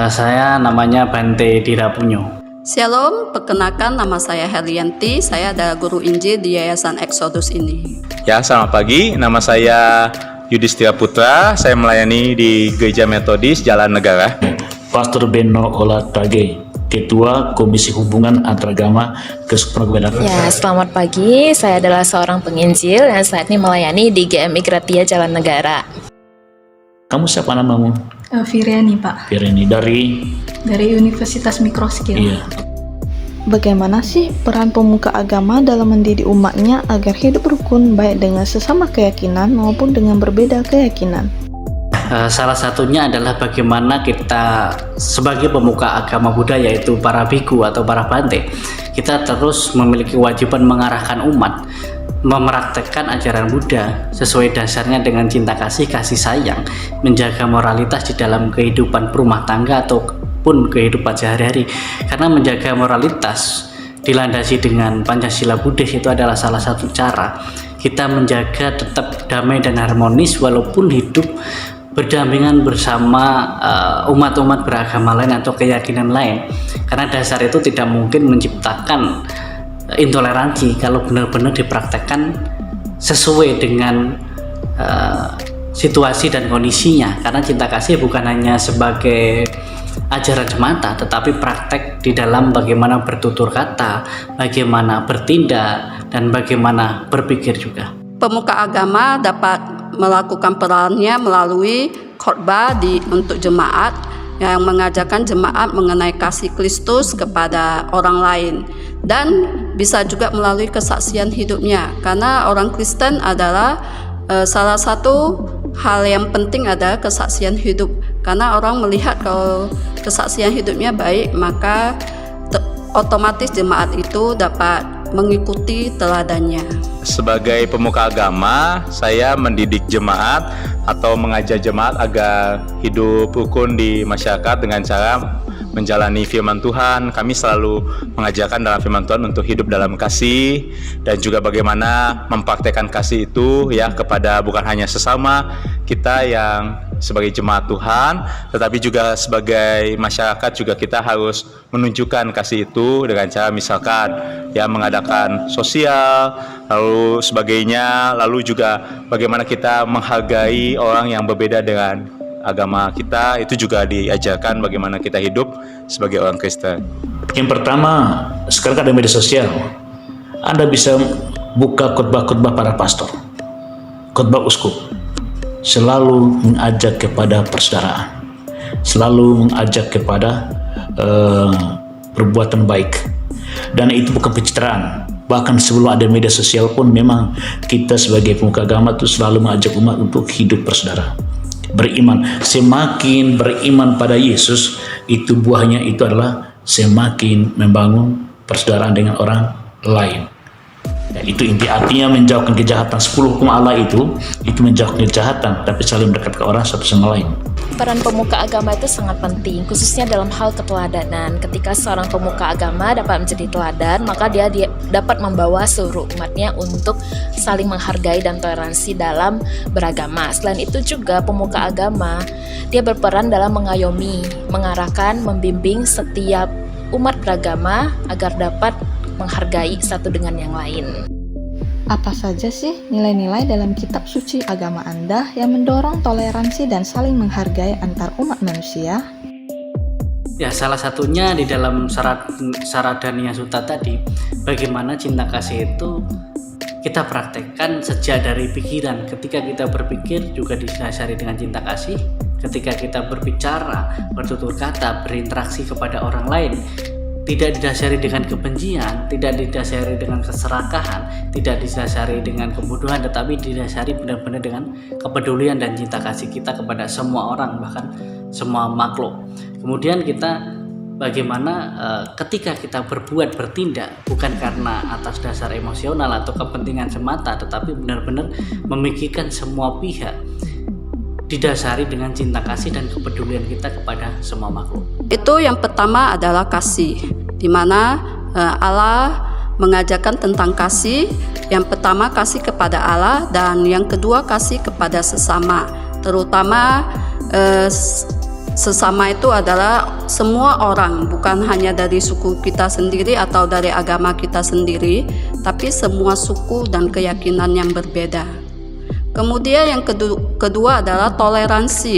Saya namanya Bante Dirapunyo. Shalom, perkenalkan nama saya Helianti, saya adalah guru Injil di Yayasan Exodus ini. Ya, selamat pagi. Nama saya Yudhistira Putra. Saya melayani di Gereja Metodis Jalan Negara. Pastor Beno Olatage, Ketua Komisi Hubungan Antaragama Kesukuragan. Ya, selamat pagi. Saya adalah seorang penginjil dan saat ini melayani di GMI Gratia Jalan Negara. Kamu siapa namamu? Viriani, Pak. Viriani dari Universitas Microskill. Iya. Bagaimana sih peran pemuka agama dalam mendidik umatnya agar hidup rukun baik dengan sesama keyakinan maupun dengan berbeda keyakinan? Salah satunya adalah bagaimana kita sebagai pemuka agama Buddha, yaitu para biku atau para bante, kita terus memiliki kewajiban mengarahkan umat mempraktekkan ajaran Buddha sesuai dasarnya dengan cinta kasih, kasih sayang, menjaga moralitas di dalam kehidupan rumah tangga ataupun kehidupan sehari-hari. Karena menjaga moralitas dilandasi dengan Pancasila Buddhis itu adalah salah satu cara kita menjaga tetap damai dan harmonis walaupun hidup berdampingan bersama umat-umat beragama lain atau keyakinan lain. Karena dasar itu tidak mungkin menciptakan intoleransi kalau benar-benar dipraktekkan sesuai dengan situasi dan kondisinya. Karena cinta kasih bukan hanya sebagai ajaran semata, tetapi praktek di dalam bagaimana bertutur kata, bagaimana bertindak, dan bagaimana berpikir juga. Pemuka agama dapat melakukan perannya melalui khotbah untuk jemaat yang mengajarkan jemaat mengenai kasih Kristus kepada orang lain, dan bisa juga melalui kesaksian hidupnya, karena orang Kristen adalah salah satu hal yang penting adalah kesaksian hidup, karena orang melihat kalau kesaksian hidupnya baik, maka otomatis jemaat itu dapat mengikuti teladannya. Sebagai pemuka agama, saya mendidik jemaat atau mengajak jemaat agar hidup rukun di masyarakat dengan cara menjalani firman Tuhan. Kami selalu mengajarkan dalam firman Tuhan untuk hidup dalam kasih dan juga bagaimana mempraktekkan kasih itu ya kepada bukan hanya sesama kita yang sebagai jemaat Tuhan, tetapi juga sebagai masyarakat juga kita harus menunjukkan kasih itu dengan cara misalkan ya mengadakan sosial lalu sebagainya, lalu juga bagaimana kita menghargai orang yang berbeda dengan agama kita. Itu juga diajarkan bagaimana kita hidup sebagai orang Kristen. Yang pertama, sekarang ada media sosial. Anda bisa buka khotbah-khotbah para pastor, khotbah uskup, selalu mengajak kepada persaudaraan, selalu mengajak kepada perbuatan baik, dan itu bukan pencitraan. Bahkan sebelum ada media sosial pun memang kita sebagai pemuka agama itu selalu mengajak umat untuk hidup persaudaraan, beriman. Semakin beriman pada Yesus, itu buahnya itu adalah semakin membangun persaudaraan dengan orang lain. Dan itu inti artinya menjauhkan kejahatan. 10 hukum Allah itu menjauhkan kejahatan, tapi saling berdekat ke orang satu sama lain. Peran pemuka agama itu sangat penting, khususnya dalam hal keteladanan. Ketika seorang pemuka agama dapat menjadi teladan, maka dia dapat membawa seluruh umatnya untuk saling menghargai dan toleransi dalam beragama. Selain itu juga pemuka agama, dia berperan dalam mengayomi, mengarahkan, membimbing setiap umat beragama agar dapat menghargai satu dengan yang lain. Apa saja sih nilai-nilai dalam kitab suci agama Anda yang mendorong toleransi dan saling menghargai antar umat manusia? Ya, salah satunya di dalam syarat Daniya Sutta tadi, bagaimana cinta kasih itu kita praktekkan sejak dari pikiran. Ketika kita berpikir juga didasari dengan cinta kasih. Ketika kita berbicara, bertutur kata, berinteraksi kepada orang lain, tidak didasari dengan kebencian, tidak didasari dengan keserakahan, tidak didasari dengan kebodohan, tetapi didasari benar-benar dengan kepedulian dan cinta kasih kita kepada semua orang, bahkan semua makhluk. Kemudian kita bagaimana ketika kita bertindak bukan karena atas dasar emosional atau kepentingan semata, tetapi benar-benar memikirkan semua pihak. didasari dengan cinta kasih dan kepedulian kita kepada semua makhluk. Itu yang pertama adalah kasih, di mana Allah mengajarkan tentang kasih. Yang pertama kasih kepada Allah, dan yang kedua kasih kepada sesama. Terutama sesama itu adalah semua orang, bukan hanya dari suku kita sendiri atau dari agama kita sendiri, tapi semua suku dan keyakinan yang berbeda. Kemudian yang kedua adalah toleransi.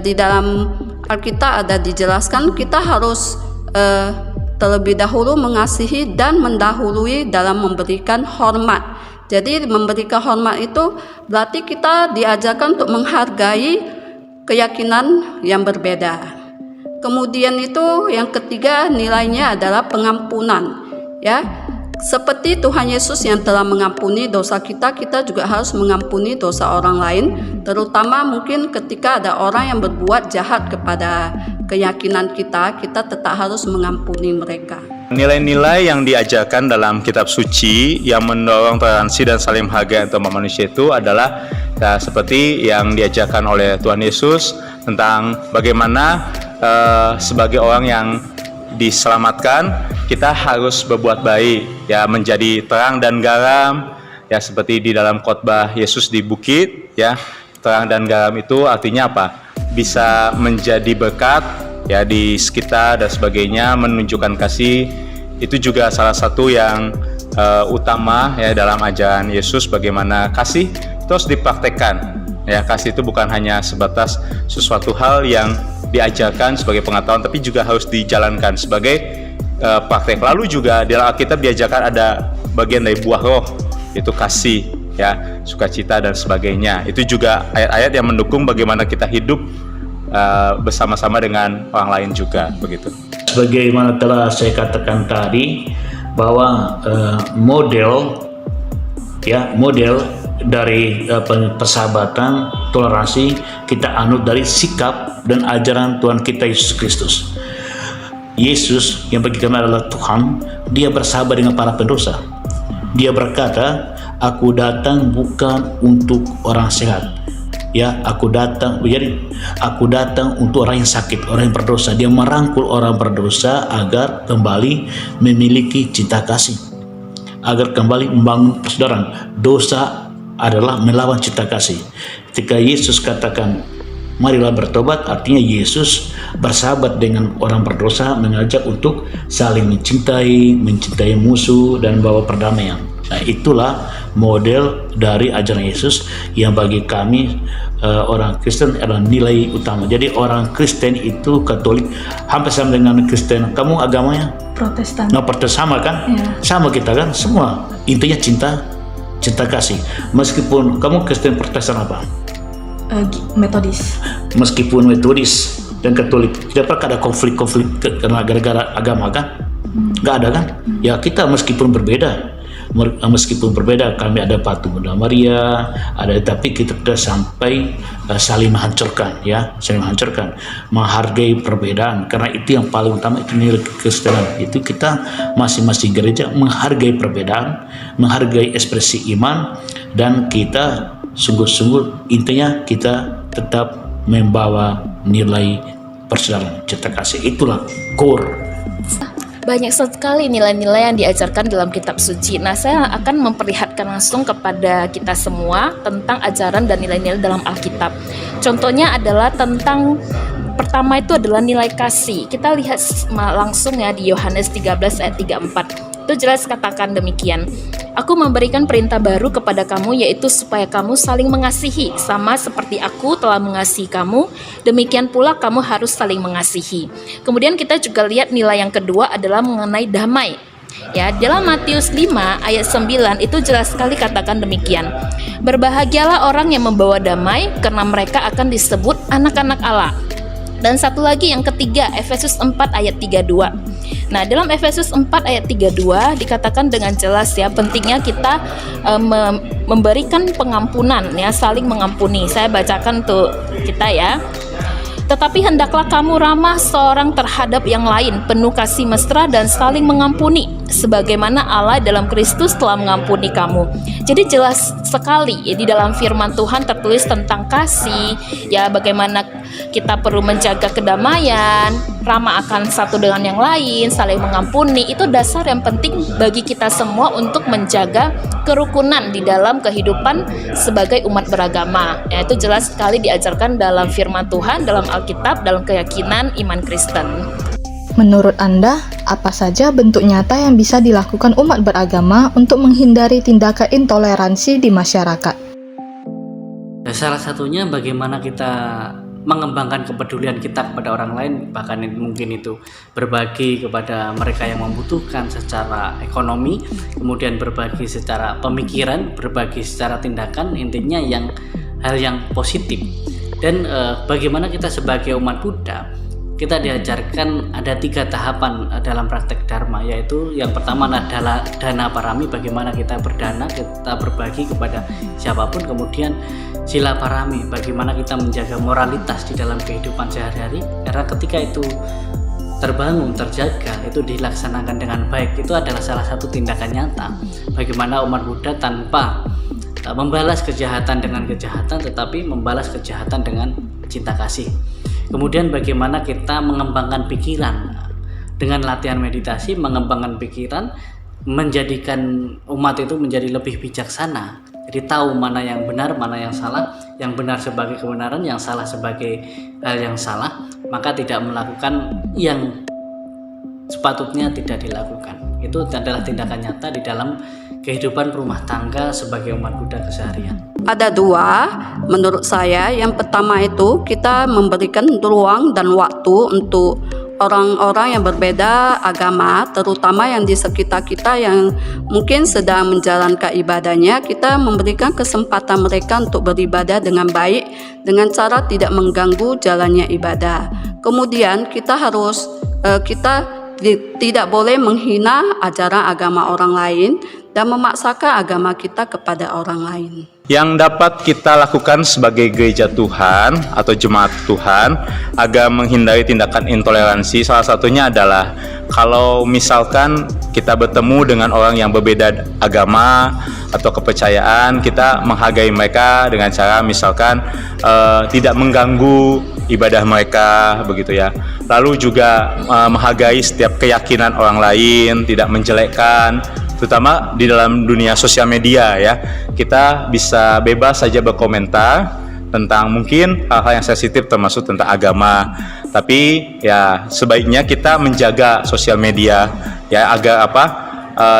Di dalam Alkitab ada dijelaskan kita harus terlebih dahulu mengasihi dan mendahului dalam memberikan hormat. Jadi memberikan hormat itu berarti kita diajarkan untuk menghargai keyakinan yang berbeda. Kemudian itu yang ketiga nilainya adalah pengampunan, ya. Seperti Tuhan Yesus yang telah mengampuni dosa kita, kita juga harus mengampuni dosa orang lain, terutama mungkin ketika ada orang yang berbuat jahat kepada keyakinan kita, kita tetap harus mengampuni mereka. Nilai-nilai yang diajarkan dalam kitab suci yang mendorong toleransi dan saling menghargai antar manusia itu adalah seperti yang diajarkan oleh Tuhan Yesus tentang bagaimana sebagai orang yang diselamatkan kita harus berbuat baik, ya, menjadi terang dan garam, ya, seperti di dalam khotbah Yesus di bukit, ya. Terang dan garam itu artinya apa? Bisa menjadi berkat, ya, di sekitar dan sebagainya, menunjukkan kasih. Itu juga salah satu yang utama, ya, dalam ajaran Yesus, bagaimana kasih itu harus dipraktekkan. Ya, kasih itu bukan hanya sebatas sesuatu hal yang diajarkan sebagai pengetahuan, tapi juga harus dijalankan sebagai praktek. Lalu juga di dalam Alkitab diajarkan ada bagian dari buah roh, yaitu kasih, ya, sukacita dan sebagainya. Itu juga ayat-ayat yang mendukung bagaimana kita hidup bersama-sama dengan orang lain juga, begitu. Sebagaimana telah saya katakan tadi, bahwa model dari persahabatan, toleransi kita anut dari sikap dan ajaran Tuhan kita Yesus Kristus. Yesus yang bagi kami adalah Tuhan, dia bersahabat dengan para pendosa. Dia berkata, aku datang bukan untuk orang sehat, ya, aku datang untuk orang yang sakit, orang yang berdosa. Dia merangkul orang berdosa agar kembali memiliki cinta kasih, agar kembali membangun persaudaraan. Dosa adalah melawan cinta kasih. Ketika Yesus katakan marilah bertobat, artinya Yesus bersahabat dengan orang berdosa, mengajak untuk saling mencintai musuh dan membawa perdamaian. Nah, itulah model dari ajaran Yesus yang bagi kami orang Kristen adalah nilai utama. Jadi orang Kristen itu Katolik hampir sama dengan Kristen. Kamu agamanya Protestan. Nah, sama kan? Ya. Sama kita kan? Semua intinya cinta kasih. Meskipun kamu Kristen Protestan apa? Metodis. Meskipun Metodis dan Katolik, tidak pernah ada konflik-konflik karena gara-gara agama kan? Nggak ada kan? Ya, kita meskipun berbeda, kami ada patung Bunda Maria, tapi kita tidak sampai saling menghancurkan, ya, menghargai perbedaan, karena itu yang paling utama, itu nilai kekristenan. Itu kita masing-masing gereja menghargai perbedaan, menghargai ekspresi iman, dan kita sungguh-sungguh intinya kita tetap membawa nilai persaudaraan, cinta kasih. Itulah core. Banyak sekali nilai-nilai yang diajarkan dalam kitab suci. Nah, saya akan memperlihatkan langsung kepada kita semua tentang ajaran dan nilai-nilai dalam Alkitab. Contohnya adalah tentang pertama itu adalah nilai kasih. Kita lihat langsung ya di Yohanes 13 ayat 34. Itu jelas katakan demikian. Aku memberikan perintah baru kepada kamu, yaitu supaya kamu saling mengasihi, sama seperti aku telah mengasihi kamu, demikian pula kamu harus saling mengasihi. Kemudian kita juga lihat nilai yang kedua adalah mengenai damai. Ya, dalam Matius 5 ayat 9 itu jelas sekali katakan demikian. Berbahagialah orang yang membawa damai, karena mereka akan disebut anak-anak Allah. Dan satu lagi yang ketiga, Efesus 4 ayat 32. Nah, dalam Efesus 4 ayat 32 dikatakan dengan jelas ya, pentingnya kita memberikan pengampunan, ya, saling mengampuni. Saya bacakan untuk kita ya. Tetapi hendaklah kamu ramah seorang terhadap yang lain, penuh kasih mesra dan saling mengampuni, sebagaimana Allah dalam Kristus telah mengampuni kamu. Jadi jelas sekali ya, di dalam firman Tuhan tertulis tentang kasih, ya bagaimana kita perlu menjaga kedamaian, ramah akan satu dengan yang lain, saling mengampuni. Itu dasar yang penting bagi kita semua untuk menjaga kerukunan di dalam kehidupan sebagai umat beragama. Ya, itu jelas sekali diajarkan dalam firman Tuhan, dalam Alkitab, dalam keyakinan iman Kristen. Menurut Anda, apa saja bentuk nyata yang bisa dilakukan umat beragama untuk menghindari tindakan intoleransi di masyarakat? Salah satunya bagaimana kita mengembangkan kepedulian kita kepada orang lain, bahkan mungkin itu berbagi kepada mereka yang membutuhkan secara ekonomi, kemudian berbagi secara pemikiran, berbagi secara tindakan, intinya hal yang positif. Dan bagaimana kita sebagai umat Buddha, kita diajarkan ada 3 tahapan dalam praktek Dharma, yaitu yang pertama adalah dana parami, bagaimana kita berdana, kita berbagi kepada siapapun. Kemudian sila parami, bagaimana kita menjaga moralitas di dalam kehidupan sehari-hari, karena ketika itu terbangun, terjaga, itu dilaksanakan dengan baik, itu adalah salah satu tindakan nyata bagaimana umat Buddha tanpa membalas kejahatan dengan kejahatan, tetapi membalas kejahatan dengan cinta kasih. Kemudian bagaimana kita mengembangkan pikiran dengan latihan meditasi, mengembangkan pikiran, menjadikan umat itu menjadi lebih bijaksana. Jadi tahu mana yang benar, mana yang salah, yang benar sebagai kebenaran, yang salah sebagai hal yang salah, maka tidak melakukan yang sepatutnya tidak dilakukan. Itu adalah tindakan nyata di dalam kehidupan rumah tangga sebagai umat Buddha keseharian. Ada 2 menurut saya. Yang pertama itu kita memberikan ruang dan waktu untuk orang-orang yang berbeda agama, terutama yang di sekitar kita yang mungkin sedang menjalankan ibadahnya. Kita memberikan kesempatan mereka untuk beribadah dengan baik, dengan cara tidak mengganggu jalannya ibadah. Kemudian kita tidak boleh menghina ajaran agama orang lain dan memaksakan agama kita kepada orang lain. Yang dapat kita lakukan sebagai gereja Tuhan atau jemaat Tuhan agar menghindari tindakan intoleransi, salah satunya adalah kalau misalkan kita bertemu dengan orang yang berbeda agama atau kepercayaan, kita menghargai mereka dengan cara misalkan tidak mengganggu ibadah mereka, begitu ya. Lalu juga menghargai setiap keyakinan orang lain, tidak menjelekkan, terutama di dalam dunia sosial media ya. Kita bisa bebas saja berkomentar tentang mungkin hal-hal yang sensitif termasuk tentang agama. Tapi ya sebaiknya kita menjaga sosial media ya agar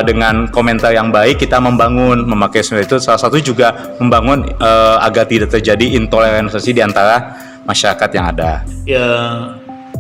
dengan komentar yang baik kita memakai sosial itu salah satu juga membangun agar tidak terjadi intoleransi di antara masyarakat yang ada. Ya,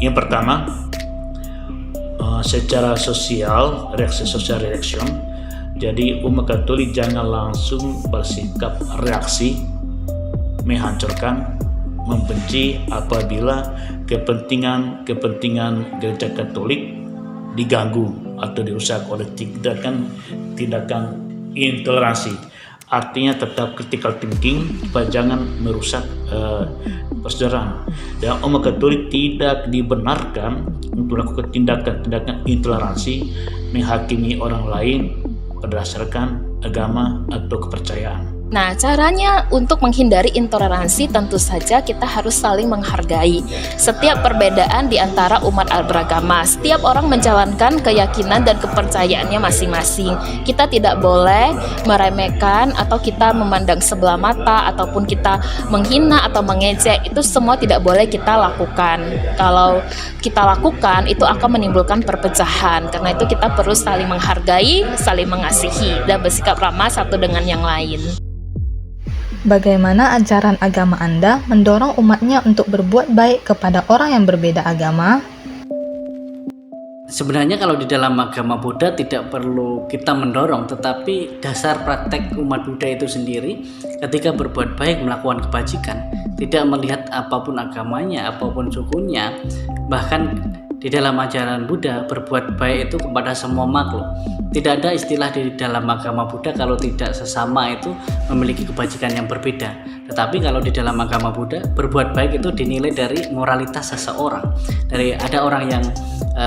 yang pertama secara sosial, reaksi sosial reaction. Jadi umat Katolik jangan langsung bersikap reaksi, menghancurkan, membenci apabila kepentingan gereja Katolik diganggu atau dirusak oleh tindakan intoleransi. Artinya tetap critical thinking supaya jangan merusak persaudaraan. Dan umat Katolik tidak dibenarkan untuk melakukan tindakan intoleransi, menghakimi orang lain berdasarkan agama atau kepercayaan. Nah, caranya untuk menghindari intoleransi tentu saja kita harus saling menghargai setiap perbedaan di antara umat beragama. Setiap orang menjalankan keyakinan dan kepercayaannya masing-masing. Kita tidak boleh meremehkan atau kita memandang sebelah mata ataupun kita menghina atau mengejek. Itu semua tidak boleh kita lakukan. Kalau kita lakukan itu akan menimbulkan perpecahan. Karena itu kita perlu saling menghargai, saling mengasihi dan bersikap ramah satu dengan yang lain. Bagaimana ajaran agama Anda mendorong umatnya untuk berbuat baik kepada orang yang berbeda agama? Sebenarnya kalau di dalam agama Buddha tidak perlu kita mendorong, tetapi dasar praktek umat Buddha itu sendiri ketika berbuat baik, melakukan kebajikan, tidak melihat apapun agamanya, apapun sukunya, bahkan Di dalam ajaran Buddha, berbuat baik itu kepada semua makhluk. Tidak ada istilah di dalam agama Buddha kalau tidak sesama itu memiliki kebajikan yang berbeda. Tetapi kalau di dalam agama Buddha, berbuat baik itu dinilai dari moralitas seseorang. Dari ada orang yang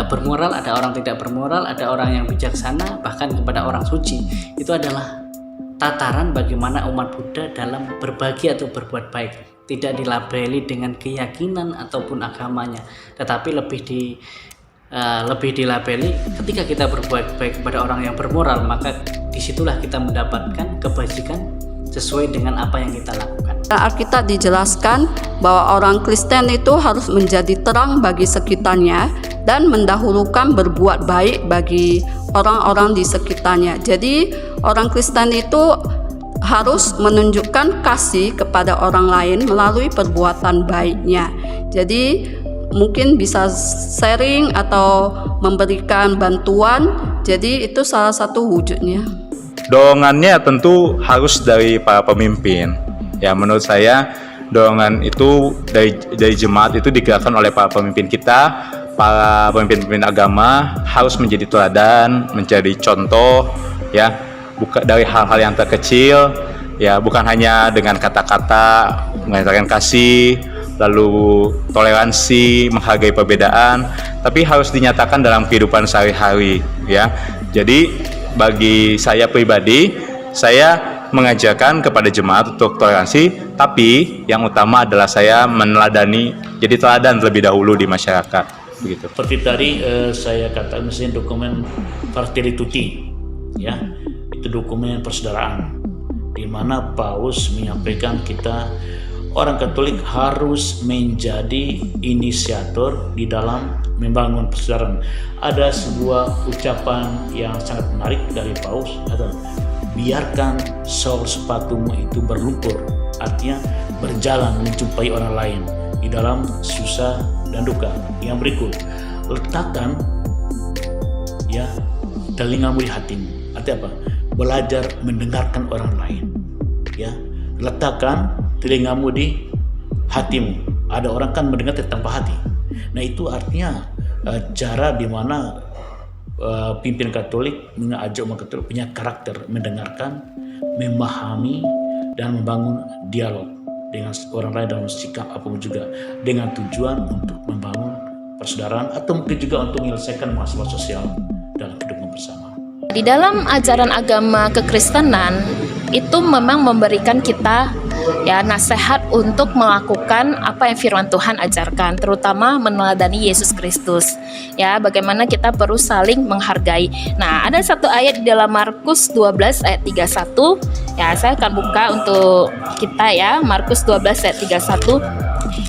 bermoral, ada orang tidak bermoral, ada orang yang bijaksana, bahkan kepada orang suci. Itu adalah tataran bagaimana umat Buddha dalam berbagi atau berbuat baik. Tidak dilabeli dengan keyakinan ataupun agamanya, tetapi lebih dilabeli ketika kita berbuat baik kepada orang yang bermoral, maka disitulah kita mendapatkan kebajikan sesuai dengan apa yang kita lakukan. Alkitab dijelaskan bahwa orang Kristen itu harus menjadi terang bagi sekitarnya dan mendahulukan berbuat baik bagi orang-orang di sekitarnya. Jadi orang Kristen itu harus menunjukkan kasih kepada orang lain melalui perbuatan baiknya. Jadi mungkin bisa sharing atau memberikan bantuan. Jadi itu salah satu wujudnya. Dorongannya tentu harus dari para pemimpin. Ya, menurut saya dorongan itu dari jemaat itu digerakkan oleh para pemimpin kita. Para pemimpin agama harus menjadi teladan, menjadi contoh, ya. Bukan dari hal-hal yang terkecil, ya, bukan hanya dengan kata-kata mengatakan kasih, lalu toleransi, menghargai perbedaan, tapi harus dinyatakan dalam kehidupan sehari-hari, ya. Jadi bagi saya pribadi, saya mengajarkan kepada jemaat untuk toleransi, tapi yang utama adalah saya meneladani, jadi teladan terlebih dahulu di masyarakat, begitu. Seperti tadi saya katakan misalnya dokumen Fratelli Tutti, ya, itu dokumen persaudaraan, di mana Paus menyampaikan kita orang Katolik harus menjadi inisiator di dalam membangun persaudaraan. Ada sebuah ucapan yang sangat menarik dari Paus, atau biarkan sol sepatumu itu berlumpur, artinya berjalan menjumpai orang lain di dalam susah dan duka. Yang berikut, letakkan ya telingamu di hatimu. Artinya apa? Belajar mendengarkan orang lain, ya. Letakkan telingamu di hatimu. Ada orang kan mendengar tanpa hati. Nah, itu artinya cara di mana pimpinan Katolik mengajak umat Katolik punya karakter mendengarkan, memahami, dan membangun dialog dengan orang lain dalam sikap apapun juga, dengan tujuan untuk membangun persaudaraan atau mungkin juga untuk menyelesaikan masalah sosial dalam kehidupan bersama. Di dalam ajaran agama kekristenan itu memang memberikan kita ya nasihat untuk melakukan apa yang firman Tuhan ajarkan, terutama meneladani Yesus Kristus. Ya, bagaimana kita perlu saling menghargai. Nah, ada satu ayat di dalam Markus 12 ayat 31. Ya, saya akan buka untuk kita ya, Markus 12 ayat 31.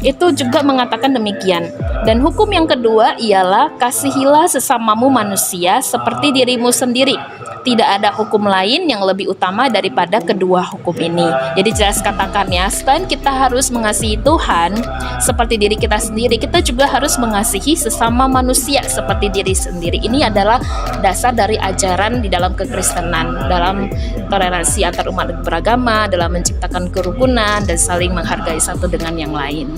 Itu juga mengatakan demikian. Dan hukum yang kedua ialah kasihilah sesamamu manusia seperti dirimu sendiri. Tidak ada hukum lain yang lebih utama daripada kedua hukum ini. Jadi jelas katakan ya, selain kita harus mengasihi Tuhan seperti diri kita sendiri, kita juga harus mengasihi sesama manusia seperti diri sendiri. Ini adalah dasar dari ajaran di dalam kekristenan, dalam toleransi antar umat beragama, dalam menciptakan kerukunan dan saling menghargai satu dengan yang lain.